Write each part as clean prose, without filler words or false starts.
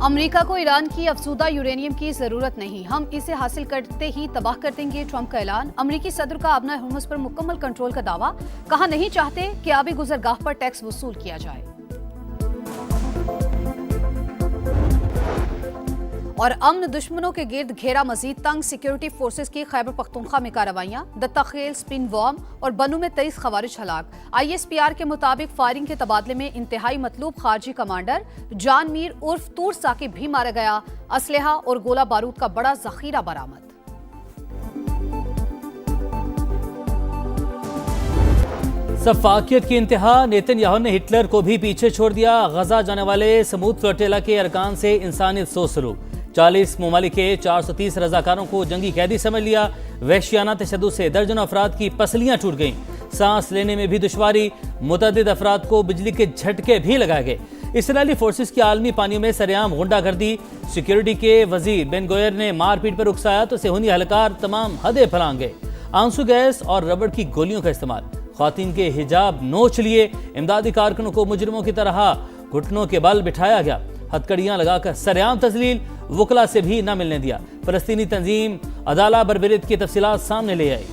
America को Iran की अफजूदा uranium की जरूरत नहीं, हम इसे हासिल करते ही तबाह कर देंगे, ट्रंप का ऐलान। अमेरिकी सदर का आबना हुर्मुज़ पर मुकम्मल कंट्रोल का दावा, कहा नहीं चाहते कि आबी गुजरगाह पर टैक्स वसूल किया जाए। और अमन दुश्मनों के गिर्द घेरा मजीद तंग, सिक्योरिटी फोर्सेस की खैबर पख्तूनख्वा में कार्रवाइयां, दत्ताखेल, स्पिन वॉर्म और बनू में 23 खवारिज हलाक। ISPR के मुताबिक फायरिंग के तबादले में इंतहाई मतलूब खारजी कमांडर जान मीर उर्फ तूर साकिब भी मारा गया। असलहा और गोला बारूद का बड़ा जखीरा बरामद। सफाकियत की इंतहा, नेतन्याहू ने हिटलर को भी पीछे छोड़ दिया। गजा जाने वाले समूद फ्लोटेला के अरकान से इंसानियत सो सलूक। 40 ममालिक के 430 रजाकारों को जंगी कैदी समझ लिया। वहशियाना तशद्दुद से दर्जनों अफराद की पसलियां टूट गईं। सांस लेने में भी दुश्वारी, मुतअद्दिद अफराद को बिजली के झटके भी लगाए गए। इसराइली फोर्सेस की आलमी पानियों में सरेआम गुंडागर्दी। सिक्योरिटी के वजीर बेन गोयर ने मारपीट पर उकसाया तो सेहूनी एहलकार तमाम हदें फलांग गए। आंसू गैस और रबड़ की गोलियों का इस्तेमाल। ख्वातीन के हिजाब नोच लिए। इमदादी कारकुनों को मुजरिमों की तरह घुटनों के बल बिठाया गया। हथकड़ियां लगाकर सरेआम तजलील, वकला से भी न मिलने दिया। फलस्तीनी तंजीम अदाला बरबरीत की तफसीलात सामने ले आई।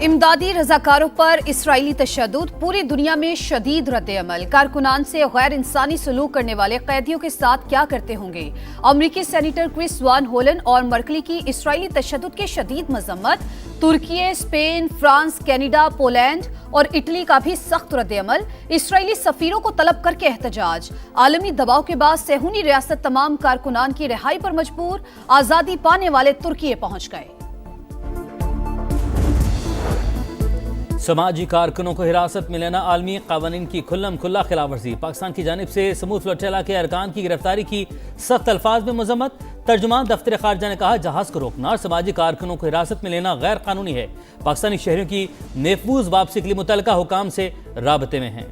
इमदादी रजाकारों पर इसराइली तशद्दुद, पूरी दुनिया में शदीद रद्द-ए-अमल। कारकुनान से गैर इंसानी सलूक करने वाले कैदियों के साथ क्या करते होंगे। अमरीकी सेनेटर क्रिस वान होलन और मर्कली की इसराइली तशद्दुद की शदीद मजम्मत। तुर्की, स्पेन, फ्रांस, कनाडा, पोलैंड और इटली का भी सख्त रद्द-ए-अमल। इसराइली सफीरों को तलब करके एहतजाज। आलमी दबाव के बाद सेहूनी रियासत तमाम कारकुनान की रिहाई पर मजबूर। आजादी पाने वाले तुर्की पहुंच गए। समाजी कारकुनों को हिरासत में लेना आलमी कानून की खुल्लम खुल्ला खिलाफवर्जी। पाकिस्तान की जानिब से समूद फ्लोटेला के अरकान की गिरफ्तारी की सख्त अल्फाज में मजम्मत। तर्जुमान दफ्तर खारजा ने कहा, जहाज को रोकना और समाजी कारकुनों को हिरासत में लेना गैर कानूनी है। पाकिस्तानी शहरियों की महफूज वापसी के लिए मुतल्लिका हुकाम से राबते में हैं।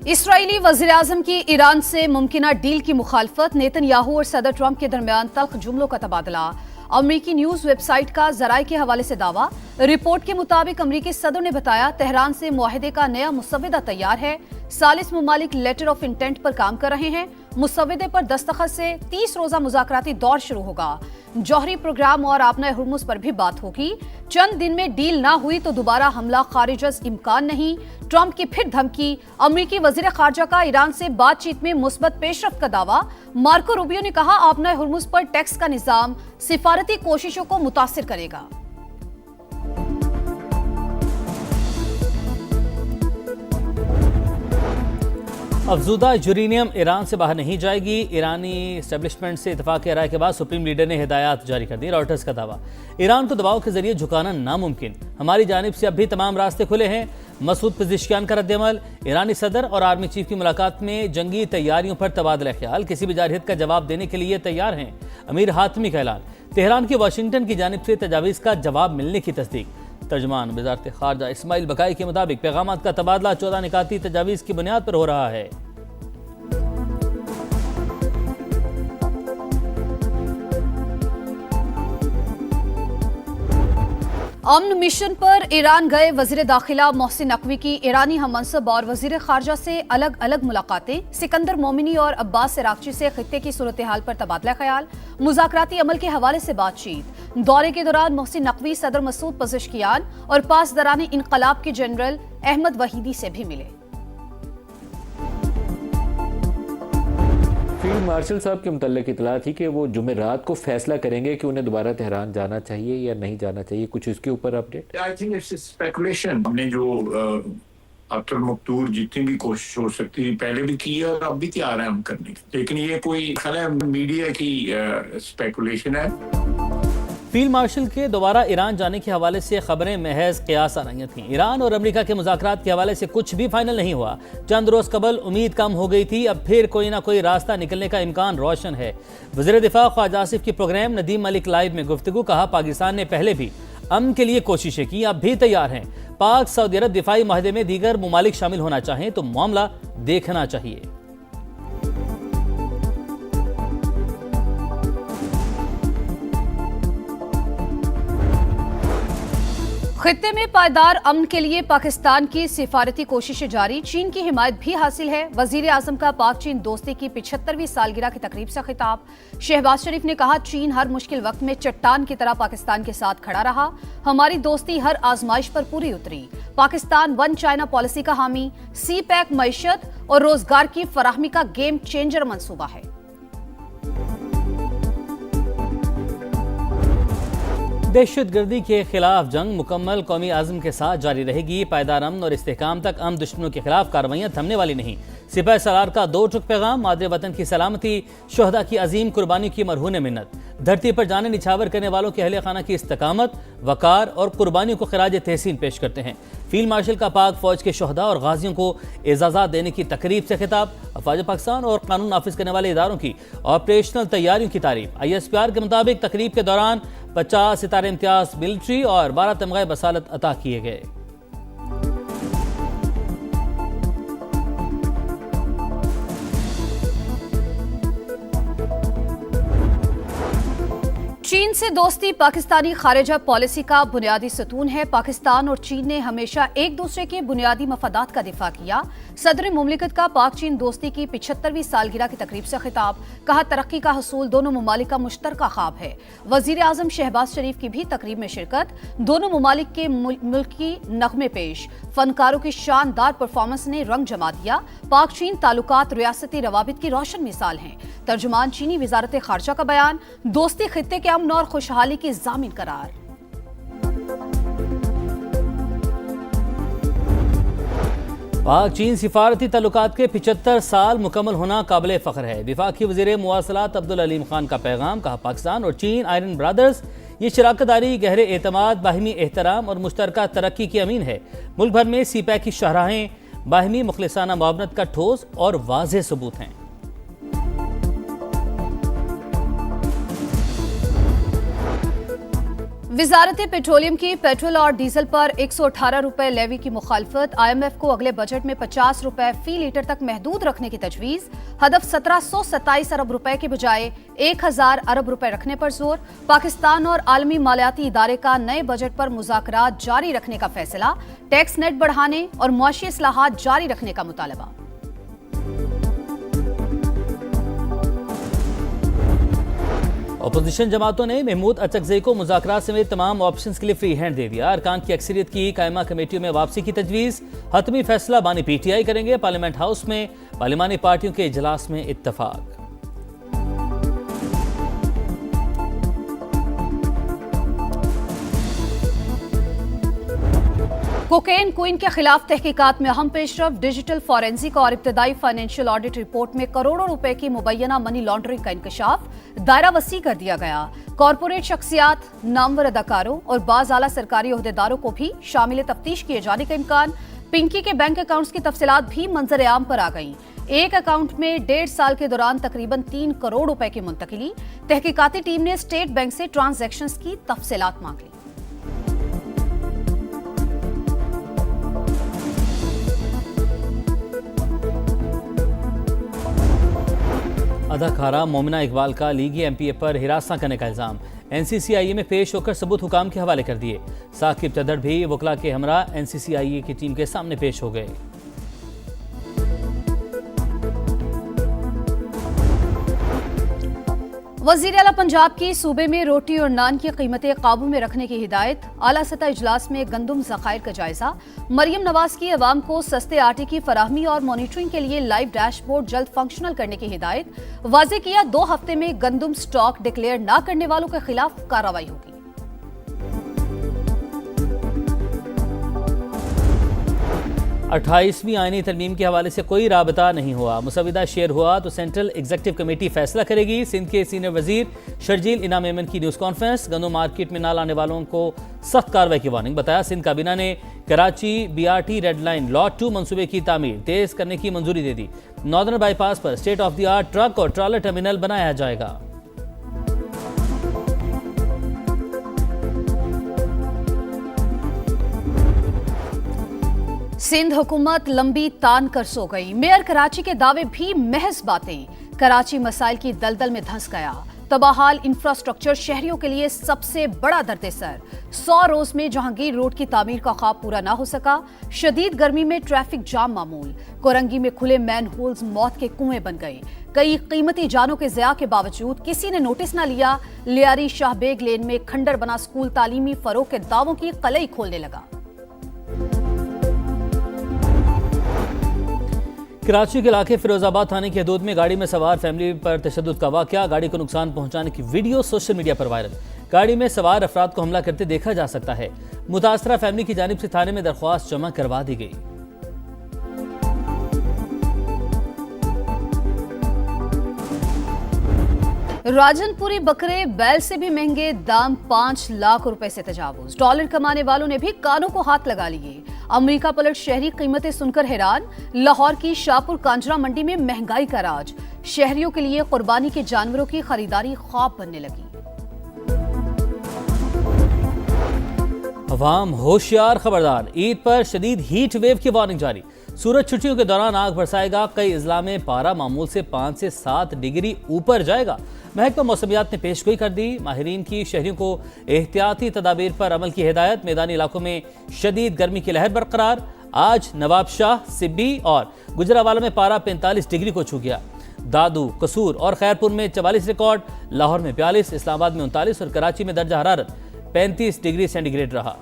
इसराइली वज़ीर-ए-आज़म की ईरान से मुमकिना डील की मुखालफत। नेतन्याहू और सदर ट्रंप के दरमियान तल्ख जुमलों का तबादला। अमरीकी न्यूज वेबसाइट का जराये के हवाले से दावा। रिपोर्ट के मुताबिक अमरीकी सदर ने बताया, तेहरान से मुआहदे का नया मुसव्वदा तैयार है। 40 ममालिक लेटर ऑफ इंटेंट पर काम कर रहे हैं। मुसव्वदे पर दस्तखत से 30 रोजा मुज़ाकराती दौर शुरू होगा। जौहरी प्रोग्राम और आबना हुर्मुज़ पर भी बात होगी। चंद दिन में डील ना हुई तो दोबारा हमला खारिज इम्कान नहीं। ट्रंप की फिर धमकी। अमरीकी वजीर खारजा का ईरान से बातचीत में मुस्बत पेशरफ्त का दावा। मार्को रूबियो ने कहा, आबना हुर्मुज़ पर टैक्स का निजाम सिफारती कोशिशों को मुतासिर करेगा। अफजूदा यूरेनियम ईरान से बाहर नहीं जाएगी। ईरानी एस्टेब्लिशमेंट से इतफाक राय के बाद सुप्रीम लीडर ने हिदायत जारी कर दी। रॉयटर्स का दावा, ईरान को दबाव के जरिए झुकाना नामुमकिन। हमारी जानिब से अब भी तमाम रास्ते खुले हैं। मसूद पेज़ेश्कियान का रद्द-ए-अमल। ईरानी सदर और आर्मी चीफ की मुलाकात में जंगी तैयारियों पर तबादला ख्याल। किसी भी जारहियत का जवाब देने के लिए तैयार हैं। अमीर हातमी का ऐलान। तेहरान की वाशिंगटन की जानिब से तजावीज़ का जवाब मिलने की तस्दीक। तर्जमान वज़ारत खारजा इस्माइल बकाई के मुताबिक पैगामात का तबादला 14 निकाती तजावीज़ की बुनियाद पर हो रहा है। अमन मिशन पर ईरान गए वजीर दाखिला मोहसिन नकवी की ईरानी हममनसब और वजीर खारजा से अलग अलग मुलाकातें। सिकंदर मोमिनी और अब्बास इराक्ची से खित्ते की सूरत हाल पर तबादला ख्याल। मुज़ाकराती अमल के हवाले से बातचीत। दौरे के दौरान मोहसिन नकवी सदर मसूद पेज़ेश्कियान और पासदारानी इनकलाब के जनरल अहमद वहीदी से भी मिले। फील्ड मार्शल साहब के मुतल्लिक इतला थी कि वो जुमेरात को फैसला करेंगे कि उन्हें दोबारा तेहरान जाना चाहिए या नहीं जाना चाहिए। कुछ इसके ऊपर update? I think it's speculation. हमने जो आफ्टर मकतूर जितनी भी कोशिश हो सकती थी पहले भी की है और अब भी तैयार है हम करने की, लेकिन ये कोई मीडिया की स्पेकुलेशन है। फील्ड मार्शल के दोबारा ईरान जाने के हवाले से खबरें महज क़यास आरही थीं। ईरान और अमेरिका के मुज़ाकरात के हवाले से कुछ भी फाइनल नहीं हुआ। चंद रोज़ कबल उम्मीद कम हो गई थी, अब फिर कोई ना कोई रास्ता निकलने का इम्कान रोशन है। वज़ीर दिफा ख्वाजा आसिफ की प्रोग्राम नदीम मलिक लाइव में गुफ्तगू। कहा, पाकिस्तान ने पहले भी अमन के लिए कोशिशें की, अब भी तैयार हैं। पाक सऊदी अरब दिफाई माहदे में दीगर ममालिक शामिल होना चाहें तो मामला देखना चाहिए। खित्ते में पायदार अमन के लिए पाकिस्तान की सिफारती कोशिशें जारी, चीन की हिमायत भी हासिल है। वजीर आजम का पाक चीन दोस्ती की 75वीं सालगिरह की तकरीब से खिताब। शहबाज शरीफ ने कहा, चीन हर मुश्किल वक्त में चट्टान की तरह पाकिस्तान के साथ खड़ा रहा, हमारी दोस्ती हर आजमाइश पर पूरी उतरी। पाकिस्तान वन चाइना पॉलिसी का हामी, सी पैक मईशत और रोजगार की फराहमी का गेम चेंजर मंसूबा है। दहशतगर्दी के खिलाफ जंग मुकम्मल कौमी आज़म के साथ जारी रहेगी। पायदार अमन और इस्तेहकाम तक अमन दुश्मनों के खिलाफ कार्रवाइयाँ थमने वाली नहीं। सिपाही सलार का 2 टुक पैगाम, मादरे वतन की सलामती, शहदा की अजीम कुर्बानियों की मरहून मिन्नत, धरती पर जाने निछावर करने वालों के अहले खाना की इस्तकामत, वकार और कुर्बानियों को खराज तहसीन पेश करते हैं। फील्ड मार्शल का पाक फौज के शहदा और गाजियों को एजाज़ात देने की तकरीब से खिताब। अफवाज पाकिस्तान और कानून नाफिज करने वाले इदारों की ऑपरेशनल तैयारियों की तारीफ। ISPR के मुताबिक तकरीब के दौरान 50 सितारे इम्तियाज मिलिट्री और 12 तमग़े बसालत अता किए गए। चीन से दोस्ती पाकिस्तानी खारिजा पॉलिसी का बुनियादी सतून है। पाकिस्तान और चीन ने हमेशा एक दूसरे के बुनियादी मफादात का दिफा किया। सदर मुमलिकत का पाक चीन दोस्ती की 75वीं सालगिरह की तकरीब से खिताब। कहा, तरक्की का हसूल दोनों ममालिक का मुश्तरका ख्वाब है। वजीर आजम शहबाज शरीफ की भी तकरीब में शिरकत। दोनों ममालिक के मुल्की नगमे पेश। फनकारों की शानदार परफॉर्मेंस ने रंग जमा दिया। पाक चीन ताल्लुकात रियासती रवाबित की रोशन मिसाल हैं। तर्जुमान चीनी वजारत खारजा का बयान, दोस्ती खित्ते के अमन और खुशहाली की जामिन करार। पाक चीन सिफारती ताल्लुकात के 75 साल मुकम्मल होना काबिल फ़ख्र है। विफाकी वज़ीर मुवासलात अब्दुल अलीम खान का पैगाम। कहा, पाकिस्तान और चीन आयरन ब्रदर्स, ये शराकतदारी गहरे एतमाद, बाहिमी एहतराम और मुश्तरका तरक्की की अमीन है। मुल्क भर में सी पैक की शाहराहें बाहिमी मुखलिसाना मुआवनत का ठोस और वाज़ेह सबूत हैं। वजारत पेट्रोलियम की पेट्रोल और डीजल पर 118 रुपए लेवी की मुखालफत। IMF को अगले बजट में 50 रुपए फी लीटर तक महदूद रखने की तजवीज़। हदफ 1727 अरब रुपए के बजाय 1000 अरब रुपए रखने पर जोर। पाकिस्तान और आलमी मालियाती इदारे का नए बजट पर मुज़ाकरात जारी रखने का फैसला। टैक्स नेट बढ़ाने और मुआशी इस्लाहात जारी रखने का मुतालबा। अपोजिशन जमातों ने महमूद अचकज़ई को मुज़ाकरात समेत तमाम ऑप्शंस के लिए फ्री हैंड दे दिया। अरकान की अक्सरियत की कायमा कमेटियों में वापसी की तजवीज़। हतमी फैसला बानी PTI करेंगे। पार्लियामेंट हाउस में पार्लिमानी पार्टियों के इजलास में इत्तफाक। कोकेन क्वीन के खिलाफ तहकीकात में अहम पेशरफ। डिजिटल फॉरेंसिक और इब्तदाई फाइनेंशियल ऑडिट रिपोर्ट में करोड़ों रुपए की मुबैना मनी लॉन्ड्रिंग का इंकशाफ। दायरा वसी कर दिया गया। कॉरपोरेट शख्सियात, नामवर अदाकारों और बाज़ आला सरकारी ओहदेदारों को भी शामिल तफ्तीश किए जाने का इम्कान। पिंकी के बैंक अकाउंट्स की तफसीलात भी मंजर आम पर आ गई। एक अकाउंट में 1.5 साल के दौरान तकरीबन 3 करोड़ रुपए की मुंतकिली। तहकीकाती टीम ने स्टेट बैंक से ट्रांजैक्शंस की तफसीलात मांग ली। अदाकारा मोमिना इकबाल का लीगी MPA पर हिरासत करने का इल्ज़ाम। NCCIA में पेश होकर सबूत हुकाम के हवाले कर दिए। साकिब चदर भी वकला के हमरा NCCIA की टीम के सामने पेश हो गए। वज़ीर आला पंजाब की सूबे में रोटी और नान की कीमतें काबू में रखने की हिदायत। आला सतह इजलास में गंदम ज़खायर का जायजा। मरियम नवाज की अवाम को सस्ते आटे की फराहमी और मॉनिटरिंग के लिए लाइव डैशबोर्ड जल्द फंक्शनल करने की हिदायत। वाज़े किया, 2 हफ्ते में गंदम स्टॉक डिक्लेयर न करने वालों के खिलाफ कार्रवाई होगी। 28वीं आईनी तरमीम के हवाले से कोई राबता नहीं हुआ। मुसविदा शेयर हुआ तो सेंट्रल एग्जीक्यूटिव कमेटी फैसला करेगी। सिंध के सीनियर वजीर शर्जील इनाम मेमन की न्यूज़ कॉन्फ्रेंस। गंदम मार्केट में ना लाने वालों को सख्त कार्रवाई की वार्निंग। बताया, सिंध काबीना ने Karachi BRT red line lot 2 मंसूबे की तामीर तेज करने की मंजूरी दे दी। नॉर्दर्न बाईपास पर state of the art truck और ट्रॉलर टर्मिनल बनाया जाएगा। सिंध हुकूमत लंबी तान कर सो गई। मेयर कराची के दावे भी महज बातें। कराची मसाइल की दलदल में धंस गया। तबाहाल इंफ्रास्ट्रक्चर शहरियों के लिए सबसे बड़ा दर्द-ए-सर। 100 रोज में जहांगीर रोड की तामीर का ख्वाब पूरा ना हो सका। शदीद गर्मी में ट्रैफिक जाम मामूल। कोरंगी में खुले मैन होल्स मौत के कुएं बन गए। कई कीमती जानों के ज़िया के बावजूद किसी ने नोटिस न लिया। लियारी शाहबेग लेन में खंडर बना स्कूल तालीमी फरोग के दावों की कलई खोलने लगा। कराची के इलाके फिरोजाबाद थाने की हदूद में गाड़ी में सवार फैमिली पर तशद्दुद का वाकया। गाड़ी को नुकसान पहुंचाने की वीडियो सोशल मीडिया पर वायरल। गाड़ी में सवार अफराद को हमला करते देखा जा सकता है। मुतासरा फैमिली की जानिब से थाने में दरख्वास्त जमा करवा दी गई। राजनपुरी बकरे बैल से भी महंगे दाम, 5 लाख रुपए से तजावुज। डॉलर कमाने वालों ने भी कानों को हाथ लगा लिए। अमेरिका पलट शहरी कीमतें सुनकर हैरान। लाहौर की शाहपुर कांजरा मंडी में महंगाई का राज। शहरियों के लिए कुर्बानी के जानवरों की खरीदारी ख्वाब बनने लगी। अवाम होशियार, खबरदार। ईद पर शदीद हीट वेव की वार्निंग जारी। सूरज छुट्टियों के दौरान आग बरसाएगा। कई अजला में पारा मामूल से 5 से 7 डिग्री ऊपर जाएगा। महकमा मौसमियात ने पेशगोई कर दी। माहिरीन की शहरियों को एहतियाती तदाबीर पर अमल की हिदायत। मैदानी इलाकों में शदीद गर्मी की लहर बरकरार। आज नवाबशाह, सिब्बी और गुजरावाला में पारा 45 डिग्री को छू गया। दादू, कसूर और खैरपुर में 44 रिकॉर्ड। लाहौर में 42, इस्लामाबाद में 39 और कराची में दर्जा हरारत 35 डिग्री सेंटीग्रेड रहा।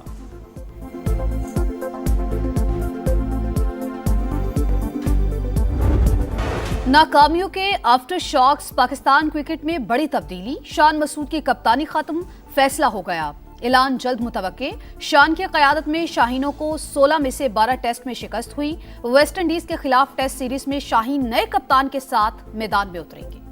नाकामियों के आफ्टर शॉक्स। पाकिस्तान क्रिकेट में बड़ी तब्दीली। शान मसूद की कप्तानी खत्म, फैसला हो गया। ऐलान जल्द मुतवक्के। शान की क़यादत में शाहीनों को 16 में से 12 टेस्ट में शिकस्त हुई। वेस्ट इंडीज के खिलाफ टेस्ट सीरीज में शाहीन नए कप्तान के साथ मैदान में उतरेंगे।